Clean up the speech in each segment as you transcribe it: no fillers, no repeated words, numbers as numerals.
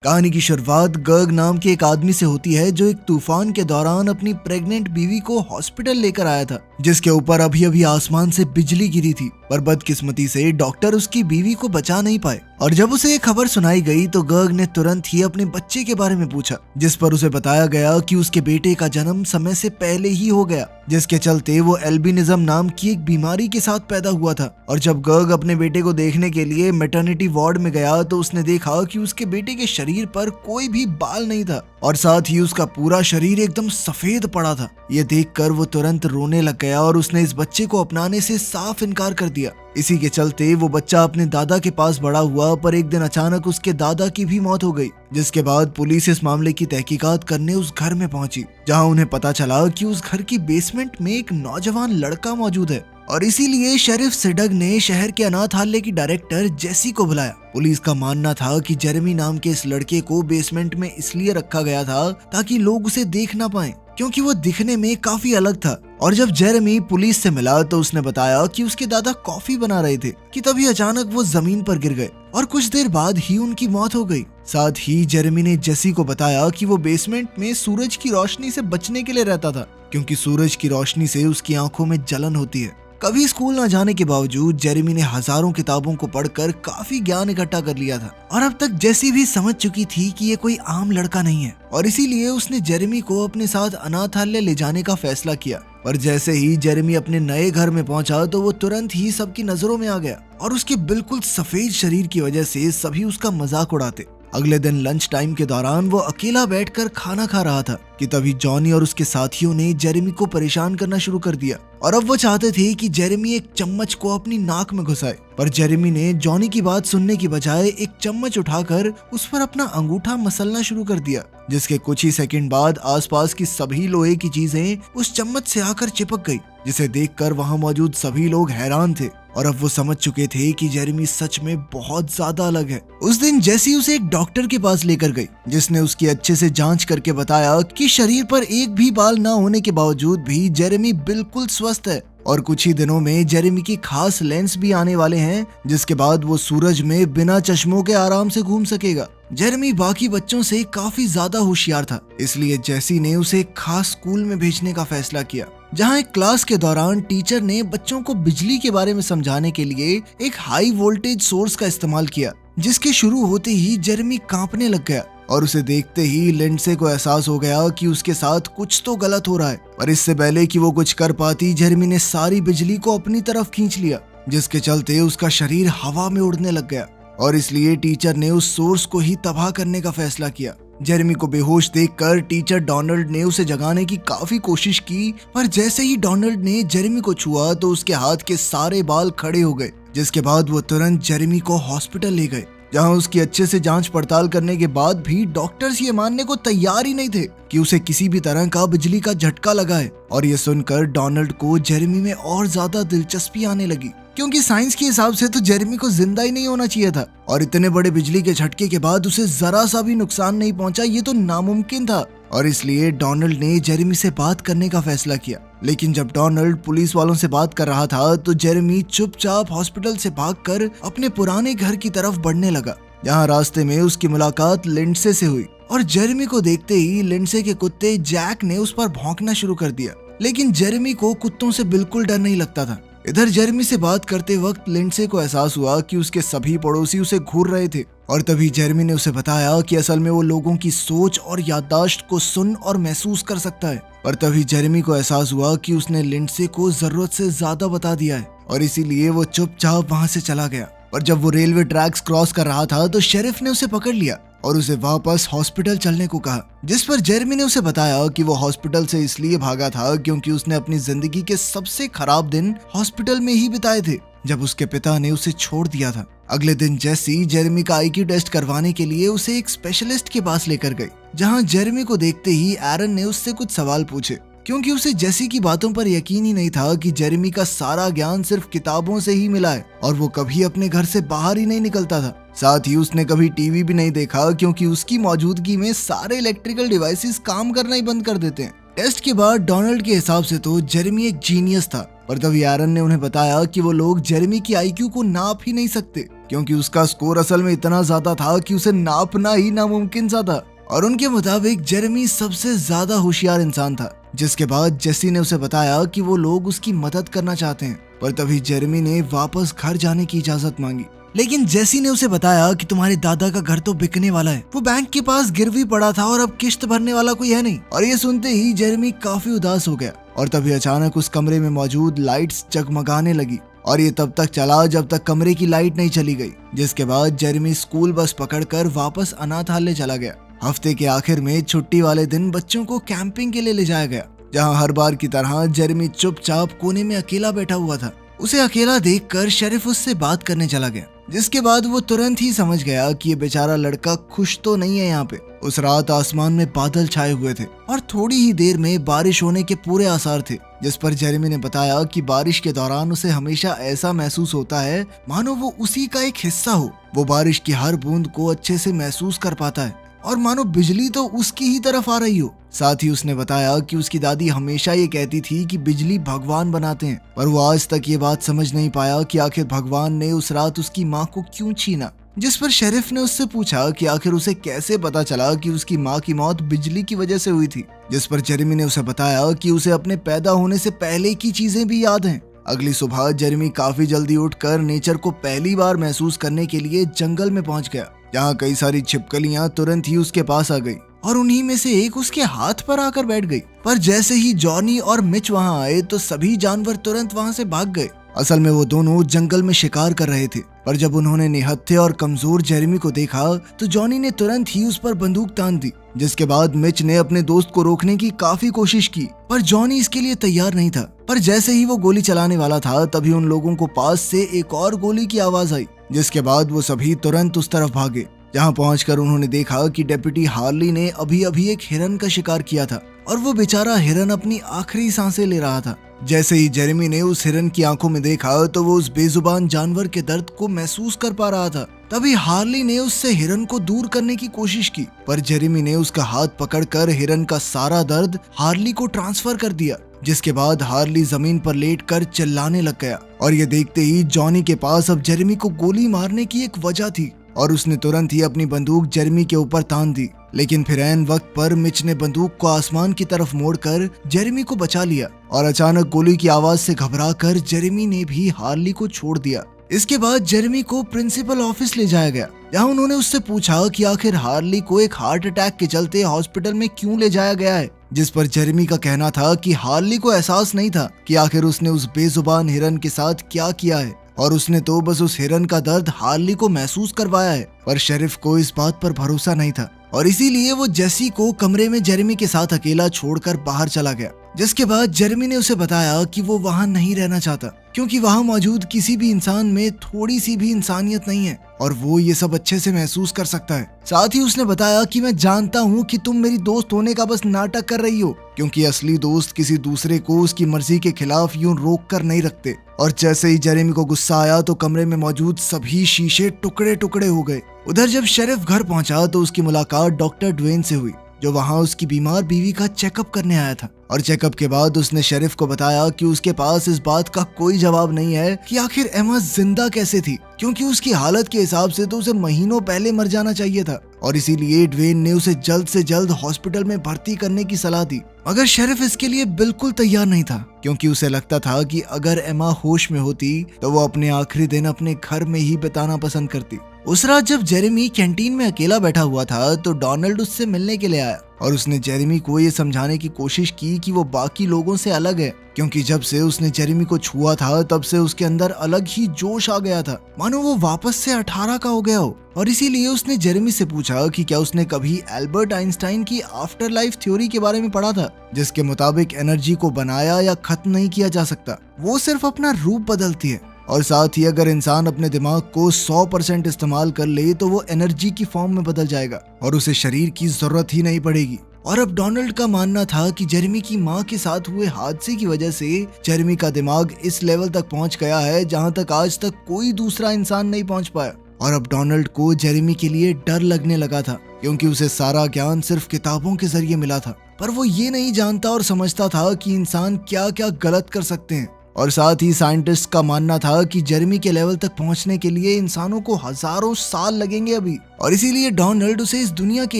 कहानी की शुरुआत गर्ग नाम के एक आदमी से होती है जो एक तूफान के दौरान अपनी प्रेग्नेंट बीवी को हॉस्पिटल लेकर आया था, जिसके ऊपर अभी अभी आसमान से बिजली गिरी थी। पर बदकिस्मती से डॉक्टर उसकी बीवी को बचा नहीं पाए और जब उसे ये खबर सुनाई गई तो गर्ग ने तुरंत ही अपने बच्चे के बारे में पूछा, जिस पर उसे बताया गया कि उसके बेटे का जन्म समय से पहले ही हो गया, जिसके चलते वो एल्बिनिज्म नाम की एक बीमारी के साथ पैदा हुआ था। और जब गर्ग अपने बेटे को देखने के लिए मैटरनिटी वार्ड में गया तो उसने देखा कि उसके बेटे के शरीर पर कोई भी बाल नहीं था और साथ ही उसका पूरा शरीर एकदम सफेद पड़ा था। ये देखकर वो तुरंत रोने लग गया और उसने इस बच्चे को अपनाने से साफ इनकार कर दिया। इसी के चलते वो बच्चा अपने दादा के पास बड़ा हुआ, पर एक दिन अचानक उसके दादा की भी मौत हो गई, जिसके बाद पुलिस इस मामले की तहकीकात करने उस घर में पहुंची, जहां उन्हें पता चला कि उस घर की बेसमेंट में एक नौजवान लड़का मौजूद है। और इसीलिए शेरिफ सिडग ने शहर के अनाथालय की डायरेक्टर जेसी को बुलाया। पुलिस का मानना था कि जेरेमी नाम के इस लड़के को बेसमेंट में इसलिए रखा गया था ताकि लोग उसे देख ना पाएं, क्योंकि वो दिखने में काफी अलग था। और जब जेरेमी पुलिस से मिला तो उसने बताया कि उसके दादा कॉफी बना रहे थे कि तभी अचानक वो जमीन पर गिर गए और कुछ देर बाद ही उनकी मौत हो गई। साथ ही जेरेमी ने जेसी को बताया कि वो बेसमेंट में सूरज की रोशनी से बचने के लिए रहता था, क्योंकि सूरज की रोशनी से उसकी आंखों में जलन होती है। कभी स्कूल न जाने के बावजूद जेरेमी ने हजारों किताबों को पढ़कर काफी ज्ञान इकट्ठा कर लिया था और अब तक जेसी भी समझ चुकी थी कि ये कोई आम लड़का नहीं है और इसीलिए उसने जेरेमी को अपने साथ अनाथालय ले जाने का फैसला किया। पर जैसे ही जेरेमी अपने नए घर में पहुंचा तो वो तुरंत ही सबकी नजरों में आ गया और उसके बिल्कुल सफेद शरीर की वजह से सभी उसका मजाक उड़ाते। अगले दिन लंच टाइम के दौरान वो अकेला बैठकर खाना खा रहा था कि तभी जॉनी और उसके साथियों ने जेरेमी को परेशान करना शुरू कर दिया और अब वो चाहते थे कि जेरेमी एक चम्मच को अपनी नाक में घुसाए। पर जेरेमी ने जॉनी की बात सुनने की बजाय एक चम्मच उठाकर उस पर अपना अंगूठा मसलना शुरू कर दिया, जिसके कुछ ही सेकंड बाद आसपास की सभी लोहे की चीजें उस चम्मच से आकर चिपक गई, जिसे देखकर वहां मौजूद सभी लोग हैरान थे और अब वो समझ चुके थे कि जेरेमी सच में बहुत ज्यादा अलग है। उस दिन जेसी उसे एक डॉक्टर के पास लेकर गई, जिसने उसकी अच्छे से जांच करके बताया कि शरीर पर एक भी बाल ना होने के बावजूद भी जेरेमी बिल्कुल स्वस्थ है और कुछ ही दिनों में जेरेमी की खास लेंस भी आने वाले हैं, जिसके बाद वो सूरज में बिना चश्मों के आराम से घूम सकेगा। जेरेमी बाकी बच्चों से काफी ज्यादा होशियार था, इसलिए जेसी ने उसे एक खास स्कूल में भेजने का फैसला किया, जहां एक क्लास के दौरान टीचर ने बच्चों को बिजली के बारे में समझाने के लिए एक हाई वोल्टेज सोर्स का इस्तेमाल किया, जिसके शुरू होते ही जेरेमी कांपने लग गया और उसे देखते ही लिंडसे को एहसास हो गया कि उसके साथ कुछ तो गलत हो रहा है। और इससे पहले कि वो कुछ कर पाती, जेरेमी ने सारी बिजली को अपनी तरफ खींच लिया, जिसके चलते उसका शरीर हवा में उड़ने लग गया और इसलिए टीचर ने उस सोर्स को ही तबाह करने का फैसला किया। जेरेमी को बेहोश देखकर टीचर डोनाल्ड ने उसे जगाने की काफी कोशिश की, पर जैसे ही डोनाल्ड ने जेरेमी को छुआ तो उसके हाथ के सारे बाल खड़े हो गए, जिसके बाद वो तुरंत जेरेमी को हॉस्पिटल ले गए, जहां उसकी अच्छे से जांच पड़ताल करने के बाद भी डॉक्टर्स ये मानने को तैयार ही नहीं थे कि उसे किसी भी तरह का बिजली का झटका लगा है। और ये सुनकर डोनाल्ड को जेरेमी में और ज्यादा दिलचस्पी आने लगी, क्योंकि साइंस के हिसाब से तो जेरेमी को जिंदा ही नहीं होना चाहिए था और इतने बड़े बिजली के झटके के बाद उसे जरा सा भी नुकसान नहीं पहुंचा, ये तो नामुमकिन था। और इसलिए डोनाल्ड ने जेरेमी से बात करने का फैसला किया। लेकिन जब डोनाल्ड पुलिस वालों से बात कर रहा था तो जेरेमी चुपचाप हॉस्पिटल से भागकर अपने पुराने घर की तरफ बढ़ने लगा, जहां रास्ते में उसकी मुलाकात लिंडसे से हुई और जेरेमी को देखते ही लिंडसे के कुत्ते जैक ने उस पर भौंकना शुरू कर दिया। लेकिन जेरेमी को कुत्तों से बिल्कुल डर नहीं लगता था। इधर जेरेमी से बात करते वक्त लिंडसे को एहसास हुआ कि उसके सभी पड़ोसी उसे घूर रहे थे और तभी जेरेमी ने उसे बताया कि असल में वो लोगों की सोच और याददाश्त को सुन और महसूस कर सकता है। पर तभी जेरेमी को एहसास हुआ कि उसने लिंडसे को जरूरत से ज्यादा बता दिया है और इसीलिए वो चुपचाप वहां से चला गया। और जब वो रेलवे ट्रैक्स क्रॉस कर रहा था तो शेरिफ ने उसे पकड़ लिया और उसे वापस हॉस्पिटल चलने को कहा, जिस पर जेरेमी ने उसे बताया कि वो हॉस्पिटल से इसलिए भागा था क्योंकि उसने अपनी जिंदगी के सबसे खराब दिन हॉस्पिटल में ही बिताए थे, जब उसके पिता ने उसे छोड़ दिया था। अगले दिन जेसी जेरेमी का आईक्यू टेस्ट करवाने के लिए उसे एक स्पेशलिस्ट के पास लेकर गई, जहां जेरेमी को देखते ही एरन ने उससे कुछ सवाल पूछे, क्योंकि उसे जेसी की बातों पर यकीन ही नहीं था कि जेरेमी का सारा ज्ञान सिर्फ किताबों से ही मिला है और वो कभी अपने घर से बाहर ही नहीं निकलता था। साथ ही उसने कभी टीवी भी नहीं देखा, क्योंकि उसकी मौजूदगी में सारे इलेक्ट्रिकल डिवाइसेस काम करना ही बंद कर देते हैं। टेस्ट के बाद डोनाल्ड के हिसाब से तो जेरेमी एक जीनियस था, पर तभी एरन ने उन्हें बताया कि वो लोग जेरेमी की आईक्यू को नाप ही नहीं सकते क्योंकि उसका स्कोर असल में इतना ज्यादा था कि उसे नापना ही नामुमकिन सा था। और उनके मुताबिक जेरेमी सबसे ज्यादा होशियार इंसान था। जिसके बाद जेसी ने उसे बताया कि वो लोग उसकी मदद करना चाहते हैं, पर तभी जेरेमी ने वापस घर जाने की इजाजत मांगी। लेकिन जेसी ने उसे बताया कि तुम्हारे दादा का घर तो बिकने वाला है, वो बैंक के पास गिरवी पड़ा था और अब किश्त भरने वाला कोई है नहीं। और ये सुनते ही जेरेमी काफी उदास हो गया। और तभी अचानक उस कमरे में मौजूद लाइट्स जगमगाने लगी। और ये तब तक चला जब तक कमरे की लाइट नहीं चली गई। जिसके बाद जेरेमी स्कूल बस पकड़कर वापस अनाथालय चला गया। हफ्ते के आखिर में छुट्टी वाले दिन बच्चों को कैंपिंग के लिए ले जाया गया, जहां हर बार की तरह जेरेमी चुपचाप कोने में अकेला बैठा हुआ था। उसे अकेला देखकर शेरिफ उससे बात करने चला गया, जिसके बाद वो तुरंत ही समझ गया कि ये बेचारा लड़का खुश तो नहीं है यहाँ पे। उस रात आसमान में बादल छाए हुए थे और थोड़ी ही देर में बारिश होने के पूरे आसार थे, जिस पर जेरेमी ने बताया कि बारिश के दौरान उसे हमेशा ऐसा महसूस होता है मानो वो उसी का एक हिस्सा हो। वो बारिश की हर बूंद को अच्छे से महसूस कर पाता है और मानो बिजली तो उसकी ही तरफ आ रही हो। साथ ही उसने बताया कि उसकी दादी हमेशा ये कहती थी कि बिजली भगवान बनाते हैं, पर वो आज तक ये बात समझ नहीं पाया कि आखिर भगवान ने उस रात उसकी माँ को क्यों छीना। जिस पर शेरिफ ने उससे पूछा कि आखिर उसे कैसे पता चला कि उसकी माँ की मौत बिजली की वजह से हुई थी। जिस पर जेरेमी ने उसे बताया कि उसे अपने पैदा होने से पहले की चीजें भी याद हैं। अगली सुबह जेरेमी काफी जल्दी उठकर नेचर को पहली बार महसूस करने के लिए जंगल में पहुंच गया, जहाँ कई सारी छिपकलियां तुरंत ही उसके पास आ गई और उन्हीं में से एक उसके हाथ पर आकर बैठ गई। पर जैसे ही जॉनी और मिच वहां आए तो सभी जानवर तुरंत वहां से भाग गए। असल में वो दोनों जंगल में शिकार कर रहे थे, पर जब उन्होंने निहत्थे और कमजोर जेरेमी को देखा तो जॉनी ने तुरंत ही उस पर बंदूक तान दी। जिसके बाद मिच ने अपने दोस्त को रोकने की काफी कोशिश की, पर जॉनी इसके लिए तैयार नहीं था। पर जैसे ही वो गोली चलाने वाला था तभी उन लोगों को पास से एक और गोली की आवाज आई, जिसके बाद वो सभी तुरंत उस तरफ भागे। जहां पहुंचकर उन्होंने देखा कि डेप्यूटी हार्ली ने अभी अभी एक हिरन का शिकार किया था और वो बेचारा हिरन अपनी आखिरी सांसें ले रहा था। जैसे ही जेरेमी ने उस हिरन की आंखों में देखा तो वो उस बेजुबान जानवर के दर्द को महसूस कर पा रहा था। तभी हार्ली ने उससे हिरन को दूर करने की कोशिश की, पर जेरेमी ने उसका हाथ पकड़कर हिरन का सारा दर्द हार्ली को ट्रांसफर कर दिया। जिसके बाद हार्ली जमीन पर लेटकर चिल्लाने लग गया और ये देखते ही जॉनी के पास अब जेरेमी को गोली मारने की एक वजह थी और उसने तुरंत ही अपनी बंदूक जेरेमी के ऊपर तान दी। लेकिन फिर ऐन वक्त पर मिच ने बंदूक को आसमान की तरफ मोड़कर जेरेमी को बचा लिया और अचानक गोली की आवाज से घबराकर जेरेमी ने भी हार्ली को छोड़ दिया। इसके बाद जेरेमी को प्रिंसिपल ऑफिस ले जाया गया, जहां उन्होंने उससे पूछा कि आखिर हार्ली को एक हार्ट अटैक के चलते हॉस्पिटल में क्यों ले जाया गया है। जिस पर जेरेमी का कहना था कि हार्ली को एहसास नहीं था कि आखिर उसने उस बेजुबान हिरन के साथ क्या किया है और उसने तो बस उस हिरन का दर्द हार्ली को महसूस करवाया है। पर शेरिफ को इस बात पर भरोसा नहीं था और इसीलिए वो जेसी को कमरे में जेरेमी के साथ अकेला छोड़कर बाहर चला गया। जिसके बाद जेरेमी ने उसे बताया कि वो वहां नहीं रहना चाहता, क्योंकि वहां मौजूद किसी भी इंसान में थोड़ी सी भी इंसानियत नहीं है और वो ये सब अच्छे से महसूस कर सकता है। साथ ही उसने बताया कि मैं जानता हूँ कि तुम मेरी दोस्त होने का बस नाटक कर रही हो, क्योंकि असली दोस्त किसी दूसरे को उसकी मर्जी के खिलाफ यूं रोक कर नहीं रखते। और जैसे ही जेरेमी को गुस्सा आया तो कमरे में मौजूद सभी शीशे टुकड़े टुकड़े हो गए। उधर जब शेरिफ घर पहुंचा तो उसकी मुलाकात डॉक्टर ड्वेन से हुई, जो वहां उसकी बीमार बीवी का चेकअप करने आया था। और चेकअप के बाद उसने शेरिफ को बताया कि उसके पास इस बात का कोई जवाब नहीं है कि आखिर एमा जिंदा कैसे थी, क्योंकि उसकी हालत के हिसाब से तो उसे महीनों पहले मर जाना चाहिए था और इसीलिए ड्वेन ने उसे जल्द से जल्द हॉस्पिटल में भर्ती करने की सलाह दी। मगर शेरिफ इसके लिए बिल्कुल तैयार नहीं था, क्योंकि उसे लगता था कि अगर एमा होश में होती तो वो अपने आखिरी दिन अपने घर में ही बिताना पसंद करती। उस रात जब जेरेमी कैंटीन में अकेला बैठा हुआ था तो डोनाल्ड उससे मिलने के लिए आया और उसने जेरेमी को ये समझाने की कोशिश की कि वो बाकी लोगों से अलग है, क्योंकि जब से उसने जेरेमी को छुआ था तब से उसके अंदर अलग ही जोश आ गया था, मानो वो वापस से 18 का हो गया हो। और इसीलिए उसने जेरेमी से पूछा कि क्या उसने कभी एल्बर्ट आइंस्टाइन की आफ्टर लाइफ थ्योरी के बारे में पढ़ा था, जिसके मुताबिक एनर्जी को बनाया या खत्म नहीं किया जा सकता, वो सिर्फ अपना रूप बदलती है। और साथ ही अगर इंसान अपने दिमाग को 100% इस्तेमाल कर ले तो वो एनर्जी की फॉर्म में बदल जाएगा और उसे शरीर की जरूरत ही नहीं पड़ेगी। और अब डोनाल्ड का मानना था कि जेरेमी की माँ के साथ हुए हादसे की वजह से जेरेमी का दिमाग इस लेवल तक पहुंच गया है जहां तक आज तक कोई दूसरा इंसान नहीं पहुंच पाया। और अब डोनाल्ड को जेरेमी के लिए डर लगने लगा था, क्योंकि उसे सारा ज्ञान सिर्फ किताबों के जरिए मिला था, पर वो ये नहीं जानता और समझता था कि इंसान क्या क्या गलत कर सकते हैं और साथ ही साइंटिस्ट का मानना था कि जेरेमी के लेवल तक पहुंचने के लिए इंसानों को हजारों साल लगेंगे अभी, और इसीलिए डोनाल्ड उसे इस दुनिया के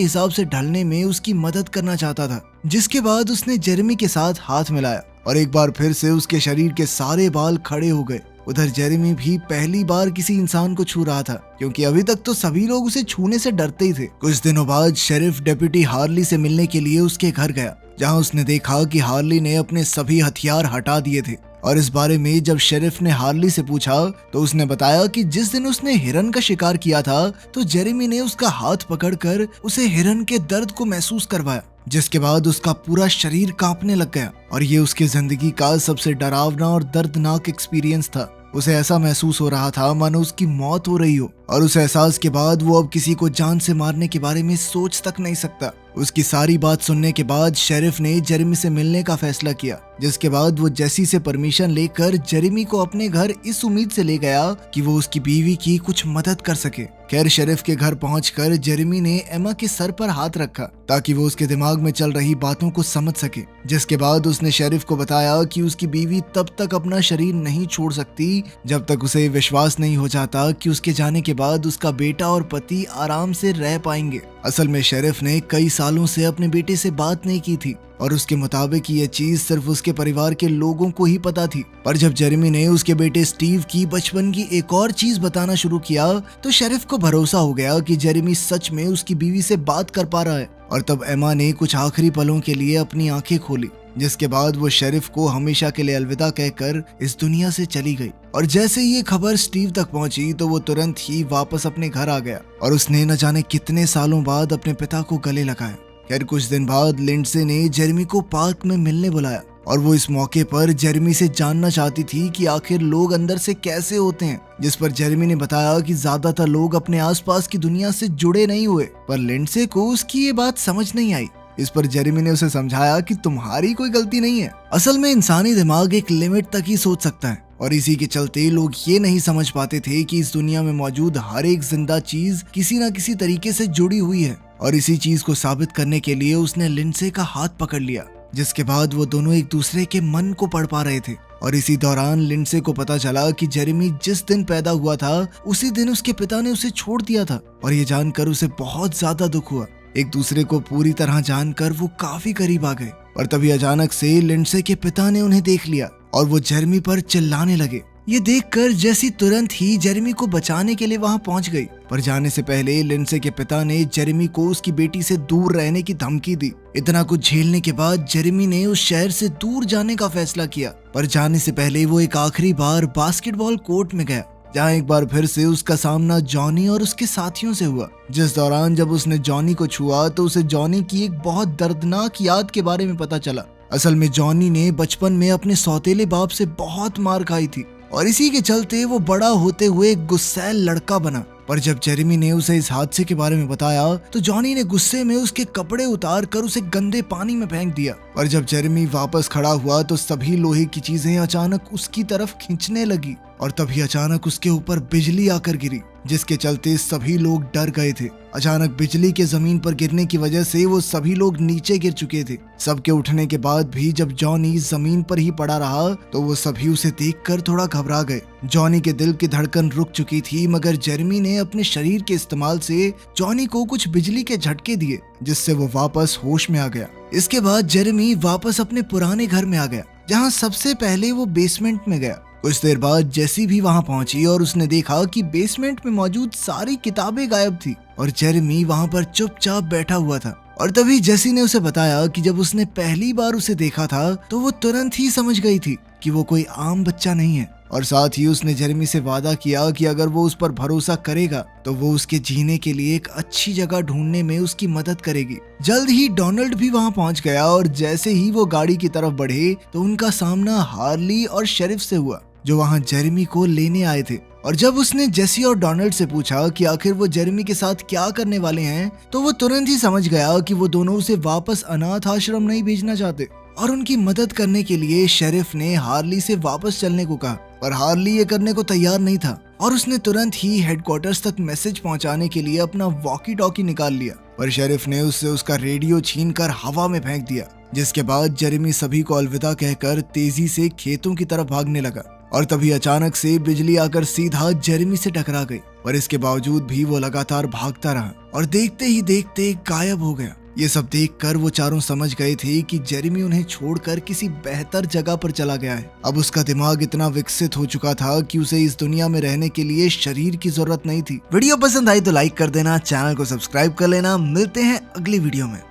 हिसाब से ढलने में उसकी मदद करना चाहता था। जिसके बाद उसने जेरेमी के साथ हाथ मिलाया और एक बार फिर से उसके शरीर के सारे बाल खड़े हो गए। उधर जेरेमी भी पहली बार किसी इंसान को छू रहा था, क्योंकि अभी तक तो सभी लोग उसे छूने से डरते ही थे। कुछ दिनों बाद शेरिफ डेप्यूटी हार्ली से मिलने के लिए उसके घर गया, जहां उसने देखा कि हार्ली ने अपने सभी हथियार हटा दिए थे। और इस बारे में जब शेरिफ ने हार्ली से पूछा तो उसने बताया कि जिस दिन उसने हिरन का शिकार किया था तो जेरेमी ने उसका हाथ पकड़कर उसे हिरन के दर्द को महसूस करवाया, जिसके बाद उसका पूरा शरीर कांपने लग गया और ये उसकी जिंदगी का सबसे डरावना और दर्दनाक एक्सपीरियंस था। उसे ऐसा महसूस हो रहा था मानो उसकी मौत हो रही हो, और उस एहसास के बाद वो अब किसी को जान से मारने के बारे में सोच तक नहीं सकता। उसकी सारी बात सुनने के बाद शेरिफ ने जेरेमी से मिलने का फैसला किया, जिसके बाद वो जेसी से परमिशन लेकर जेरेमी को अपने घर इस उम्मीद से ले गया कि वो उसकी बीवी की कुछ मदद कर सके। खैर, शेरिफ के घर पहुंचकर जेरेमी ने एमा के सर पर हाथ रखा ताकि वो उसके दिमाग में चल रही बातों को समझ सके। जिसके बाद उसने शेरिफ को बताया कि उसकी बीवी तब तक अपना शरीर नहीं छोड़ सकती जब तक उसे विश्वास नहीं हो जाता कि उसके जाने के बाद उसका बेटा और पति आराम से रह पाएंगे। असल में शेरिफ ने कई सालों से अपने बेटे से बात नहीं की थी और उसके मुताबिक ये चीज सिर्फ उसके परिवार के लोगों को ही पता थी। पर जब जेरेमी ने उसके बेटे स्टीव की बचपन की एक और चीज बताना शुरू किया तो शेरिफ को भरोसा हो गया कि जेरेमी सच में उसकी बीवी से बात कर पा रहा है। और तब एमा ने कुछ आखिरी पलों के लिए अपनी आंखें खोली, जिसके बाद वो शेरिफ को हमेशा के लिए अलविदा कहकर इस दुनिया से चली गई। और जैसे ये खबर स्टीव तक पहुंची तो वो तुरंत ही वापस अपने घर आ गया और उसने न जाने कितने सालों बाद अपने पिता को गले लगाया। खैर, कुछ दिन बाद लिंडसे ने जेरेमी को पार्क में मिलने बुलाया और वो इस मौके पर जेरेमी से जानना चाहती थी कि आखिर लोग अंदर से कैसे होते हैं। जिस पर जेरेमी ने बताया कि ज्यादातर लोग अपने आसपास की दुनिया से जुड़े नहीं हुए, पर लिंडसे को उसकी ये बात समझ नहीं आई। इस पर जेरेमी ने उसे समझाया कि तुम्हारी कोई गलती नहीं है, असल में इंसानी दिमाग एक लिमिट तक ही सोच सकता है, और इसी के चलते लोग ये नहीं समझ पाते थे कि इस दुनिया में मौजूद हर एक जिंदा चीज किसी न किसी तरीके से जुड़ी हुई है। और इसी चीज को साबित करने के लिए उसने लिंडसे का हाथ पकड़ लिया, जिसके बाद वो दोनों एक दूसरे के मन को पढ़ पा रहे थे। और इसी दौरान लिंडसे को पता चला कि जेरेमी जिस दिन पैदा हुआ था उसी दिन उसके पिता ने उसे छोड़ दिया था, और ये जानकर उसे बहुत ज्यादा दुख हुआ। एक दूसरे को पूरी तरह जानकर वो काफी करीब आ गए, और तभी अचानक से लिंडसे के पिता ने उन्हें देख लिया और वो जेरेमी पर चिल्लाने लगे। ये देखकर जेसी तुरंत ही जेरेमी को बचाने के लिए वहां पहुंच गई, पर जाने से पहले लिंडसे के पिता ने जेरेमी को उसकी बेटी से दूर रहने की धमकी दी। इतना कुछ झेलने के बाद जेरेमी ने उस शहर से दूर जाने का फैसला किया, पर जाने से पहले वो एक आखिरी बार बास्केटबॉल कोर्ट में गया, जहाँ एक बार फिर से उसका सामना जॉनी और उसके साथियों से हुआ। जिस दौरान जब उसने जॉनी को छुआ तो उसे जॉनी की एक बहुत दर्दनाक याद के बारे में पता चला। असल में जॉनी ने बचपन में अपने सौतेले बाप से बहुत मार खाई थी, और इसी के चलते वो बड़ा होते हुए एक गुस्सैल लड़का बना। पर जब जेरेमी ने उसे इस हादसे के बारे में बताया तो जॉनी ने गुस्से में उसके कपड़े उतार कर उसे गंदे पानी में फेंक दिया। और जब जेरेमी वापस खड़ा हुआ तो सभी लोहे की चीजें अचानक उसकी तरफ खींचने लगी, और तभी अचानक उसके ऊपर बिजली आकर गिरी, जिसके चलते सभी लोग डर गए थे। अचानक बिजली के जमीन पर गिरने की वजह से वो सभी लोग नीचे गिर चुके थे। सबके उठने के बाद भी जब जॉनी जमीन पर ही पड़ा रहा तो वो सभी उसे देखकर थोड़ा घबरा गए। जॉनी के दिल की धड़कन रुक चुकी थी, मगर जेरेमी ने अपने शरीर के इस्तेमाल से जॉनी को कुछ बिजली के झटके दिए, जिससे वो वापस होश में आ गया। इसके बाद जेरेमी वापस अपने पुराने घर में आ गया, जहाँ सबसे पहले वो बेसमेंट में गया। कुछ देर बाद जेसी भी वहां पहुंची और उसने देखा कि बेसमेंट में मौजूद सारी किताबें गायब थी और जेरेमी वहां पर चुपचाप बैठा हुआ था। और तभी जेसी ने उसे बताया कि जब उसने पहली बार उसे देखा था तो वो तुरंत ही समझ गई थी कि वो कोई आम बच्चा नहीं है, और साथ ही उसने जेरेमी से वादा किया कि अगर वो उस पर भरोसा करेगा तो वो उसके जीने के लिए एक अच्छी जगह ढूंढने में उसकी मदद करेगी। जल्द ही डोनाल्ड भी वहां पहुंच गया, और जैसे ही वो गाड़ी की तरफ बढ़े तो उनका सामना हार्ली और शेरिफ से हुआ, जो वहां जेरेमी को लेने आए थे। और जब उसने जेसी और डोनाल्ड से पूछा कि आखिर वो जेरेमी के साथ क्या करने वाले हैं, तो वो तुरंत ही समझ गया कि वो दोनों उसे वापस अनाथ आश्रम नहीं भेजना चाहते, और उनकी मदद करने के लिए शेरिफ ने हार्ली से वापस चलने को कहा। पर हार्ली ये करने को तैयार नहीं था, और उसने तुरंत ही हेडक्वार्टर्स तक मैसेज पहुंचाने के लिए अपना वॉकी टॉकी निकाल लिया। पर शेरिफ ने उससे उसका रेडियो छीनकर हवा में फेंक दिया, जिसके बाद जेरेमी सभी को अलविदा कहकर तेजी से खेतों की तरफ भागने लगा और तभी अचानक से बिजली आकर सीधा जेरेमी से टकरा गई। पर इसके बावजूद भी वो लगातार भागता रहा और देखते ही देखते गायब हो गया। ये सब देखकर वो चारों समझ गए थे कि जेरेमी उन्हें छोड़कर किसी बेहतर जगह पर चला गया है। अब उसका दिमाग इतना विकसित हो चुका था कि उसे इस दुनिया में रहने के लिए शरीर की जरूरत नहीं थी। वीडियो पसंद आई तो लाइक कर देना, चैनल को सब्सक्राइब कर लेना। मिलते हैं अगली वीडियो में।